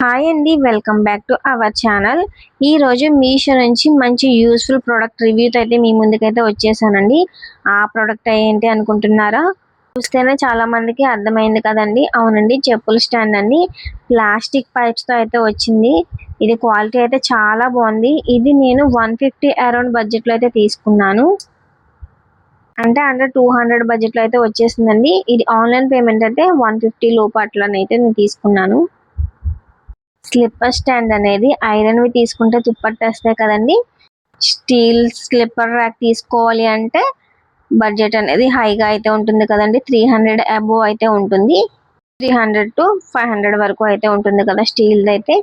Hi అండి, welcome back to our channel. ఈ రోజు మీషో నుంచి మంచి యూస్ఫుల్ ప్రోడక్ట్ రివ్యూతో అయితే మీ ముందుకైతే వచ్చేసానండి. ఆ ప్రోడక్ట్ ఏంటి అనుకుంటున్నారా? చూస్తేనే చాలా మందికి అర్థమైంది కదండి. అవునండి, చెప్పుల స్టాండ్ అండి. ప్లాస్టిక్ పైప్స్ తో అయితే వచ్చింది. ఇది క్వాలిటీ అయితే చాలా బాగుంది. ఇది నేను 150 అరౌండ్ బడ్జెట్ లో అయితే తీసుకున్నాను. అంటే అండర్ 200 బడ్జెట్ లో అయితే వచ్చేసిందండి. ఇది ఆన్లైన్ పేమెంట్ అయితే 150 లోపు అట్లనైతే నేను తీసుకున్నాను. స్లిప్పర్ స్టాండ్ అనేది ఐరన్ వి తీసుకుంటే తుప్పట్టేస్తాయి కదండి. స్టీల్ స్లిప్పర్ ర్యాక్ తీసుకోవాలి అంటే బడ్జెట్ అనేది హైగా అయితే ఉంటుంది కదండి. 300 అబోవ్ అయితే ఉంటుంది. 300 to 500 వరకు అయితే ఉంటుంది కదా స్టీల్ అయితే.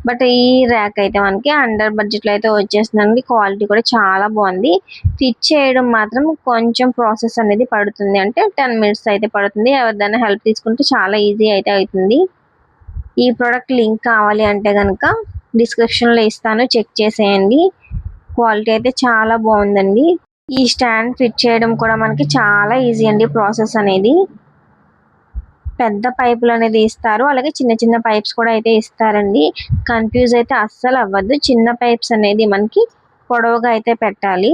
బట్ ఈ ర్యాక్ అయితే మనకి అండర్ బడ్జెట్ లో అయితే వచ్చేస్తుందండి. క్వాలిటీ కూడా చాలా బాగుంది. ఫిట్ చేయడం మాత్రం కొంచెం ప్రాసెస్ అనేది పడుతుంది. అంటే 10 minutes అయితే పడుతుంది. ఎవరిదైనా హెల్ప్ తీసుకుంటే చాలా ఈజీ అయితే అవుతుంది. ఈ ప్రోడక్ట్ లింక్ కావాలి అంటే కనుక డిస్క్రిప్షన్లో ఇస్తాను, చెక్ చేసేయండి. క్వాలిటీ అయితే చాలా బాగుందండి. ఈ స్టాండ్ ఫిట్ చేయడం కూడా మనకి చాలా ఈజీ అండి. ప్రాసెస్ అనేది పెద్ద పైపులు అనేది ఇస్తారు, అలాగే చిన్న చిన్న పైప్స్ కూడా అయితే ఇస్తారండి. కన్ఫ్యూజ్ అయితే అస్సలు అవ్వద్దు. చిన్న పైప్స్ అనేది మనకి పొడవుగా అయితే పెట్టాలి.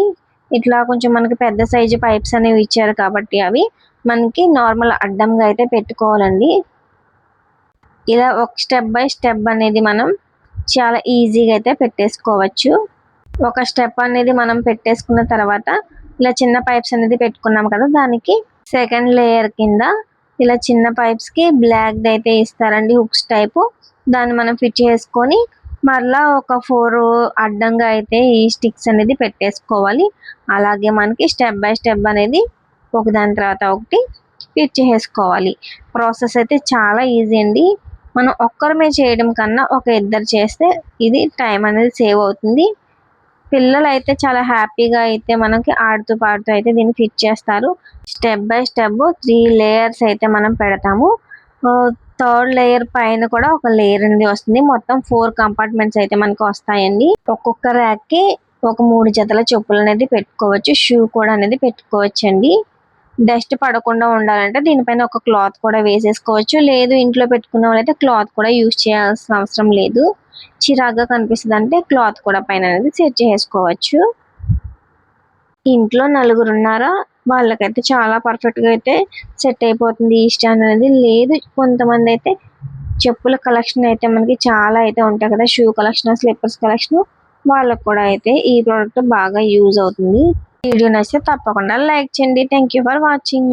ఇట్లా కొంచెం మనకి పెద్ద సైజు పైప్స్ అనేవి ఇచ్చారు కాబట్టి అవి మనకి నార్మల్ అడ్డంగా అయితే పెట్టుకోవాలండి. ఇలా ఒక స్టెప్ బై స్టెప్ అనేది మనం చాలా ఈజీగా అయితే పెట్టేసుకోవచ్చు. ఒక స్టెప్ అనేది మనం పెట్టేసుకున్న తర్వాత ఇలా చిన్న పైప్స్ అనేది పెట్టుకున్నాం కదా, దానికి సెకండ్ లేయర్ కింద ఇలా చిన్న పైప్స్ కి బ్లాక్ అయితే ఇస్తారండి, హుక్స్ టైపు. దాన్ని మనం ఫిట్ చేసుకొని మరలా ఒక 4 అడ్డంగా అయితే ఈ స్టిక్స్ అనేది పెట్టేసుకోవాలి. అలాగే మనకి స్టెప్ బై స్టెప్ అనేది ఒకదాని తర్వాత ఒకటి ఫిట్ చేసుకోవాలి. ప్రాసెస్ అయితే చాలా ఈజీ అండి. మనం ఒక్కరమే చేయడం కన్నా ఒక ఇద్దరు చేస్తే ఇది టైం అనేది సేవ్ అవుతుంది. పిల్లలు అయితే చాలా హ్యాపీగా అయితే మనకి ఆడుతూ పాడుతూ అయితే దీన్ని ఫిట్ చేస్తారు. స్టెప్ బై స్టెప్ 3 లేయర్స్ అయితే మనం పెడతాము. థర్డ్ లేయర్ పైన కూడా ఒక లేయర్ అనేది వస్తుంది. మొత్తం 4 కంపార్ట్మెంట్స్ అయితే మనకు వస్తాయండి. ఒక్కొక్క ర్యాక్ కి ఒక 3 జతల చెప్పులు అనేది పెట్టుకోవచ్చు. షూ కూడా అనేది పెట్టుకోవచ్చు అండి. డస్ట్ పడకుండా ఉండాలంటే దీనిపైన ఒక క్లాత్ కూడా వేసేసుకోవచ్చు. లేదు ఇంట్లో పెట్టుకున్న వాళ్ళైతే క్లాత్ కూడా యూజ్ చేయాల్సిన అవసరం లేదు. చిరాగ్గా కనిపిస్తుంది అంటే క్లాత్ కూడా పైన అనేది సెట్ చేసుకోవచ్చు. ఇంట్లో నలుగురు ఉన్నారా, వాళ్ళకైతే చాలా పర్ఫెక్ట్గా అయితే సెట్ అయిపోతుంది ఈ స్టాండ్ అనేది. లేదు కొంతమంది అయితే చెప్పుల కలెక్షన్ అయితే మనకి చాలా అయితే ఉంటాయి కదా, షూ కలెక్షన్, స్లిప్పర్స్ కలెక్షన్, వాళ్ళకు కూడా అయితే ఈ ప్రోడక్ట్ బాగా యూజ్ అవుతుంది. వీడియో నచ్చితే తప్పకుండా లైక్ చేయండి. Thank you for watching.